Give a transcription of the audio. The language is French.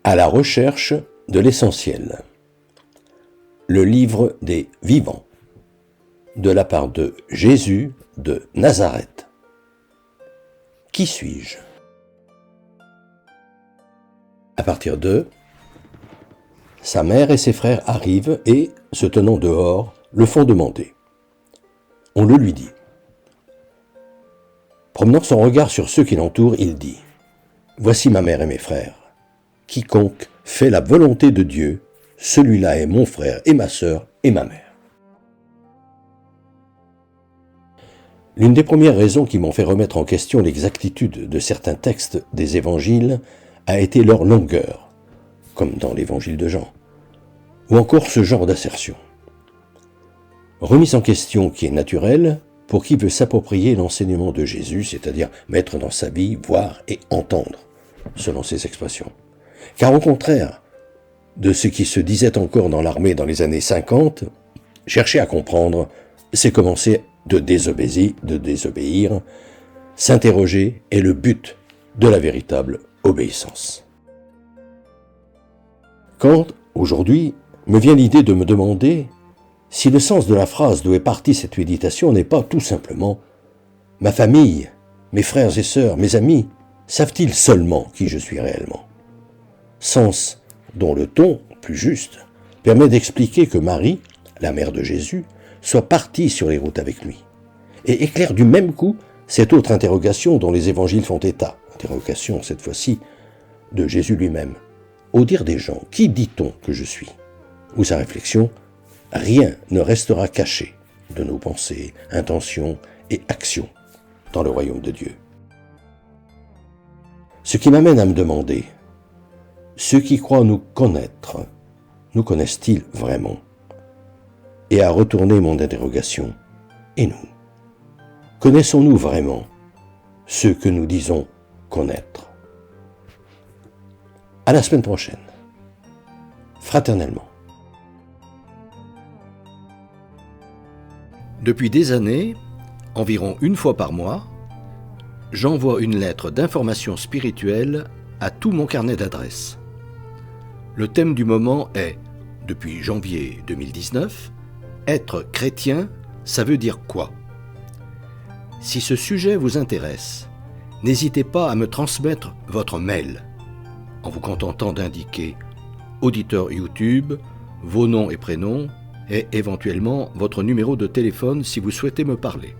À la recherche de l'essentiel. Le livre des vivants. De la part de Jésus de Nazareth. Qui suis-je? À partir de sa mère et ses frères arrivent et, se tenant dehors, le font demander. On le lui dit. Promenant son regard sur ceux qui l'entourent, il dit : Voici ma mère et mes frères. Quiconque fait la volonté de Dieu, celui-là est mon frère et ma sœur et ma mère. L'une des premières raisons qui m'ont fait remettre en question l'exactitude de certains textes des évangiles a été leur longueur, comme dans l'évangile de Jean, ou encore ce genre d'assertion. Remise en question qui est naturelle pour qui veut s'approprier l'enseignement de Jésus, c'est-à-dire mettre dans sa vie, voir et entendre, selon ses expressions. Car au contraire de ce qui se disait encore dans l'armée dans les années 50, chercher à comprendre, c'est commencer de désobéir, s'interroger est le but de la véritable obéissance. Quand, aujourd'hui, me vient l'idée de me demander si le sens de la phrase d'où est partie cette méditation n'est pas tout simplement « Ma famille, mes frères et sœurs, mes amis, savent-ils seulement qui je suis réellement ?» Sens dont le ton, plus juste, permet d'expliquer que Marie, la mère de Jésus, soit partie sur les routes avec lui, et éclaire du même coup cette autre interrogation dont les évangiles font état, interrogation cette fois-ci de Jésus lui-même. Au dire des gens, qui dit-on que je suis ? Ou sa réflexion, rien ne restera caché de nos pensées, intentions et actions dans le royaume de Dieu. Ce qui m'amène à me demander, ceux qui croient nous connaître, nous connaissent-ils vraiment ? Et à retourner mon interrogation, et nous ? Connaissons-nous vraiment ceux que nous disons connaître ? À la semaine prochaine, fraternellement. Depuis des années, environ une fois par mois, j'envoie une lettre d'information spirituelle à tout mon carnet d'adresses. Le thème du moment est, depuis janvier 2019, être chrétien, ça veut dire quoi ? Si ce sujet vous intéresse, n'hésitez pas à me transmettre votre mail, en vous contentant d'indiquer auditeur YouTube, vos noms et prénoms, et éventuellement votre numéro de téléphone si vous souhaitez me parler.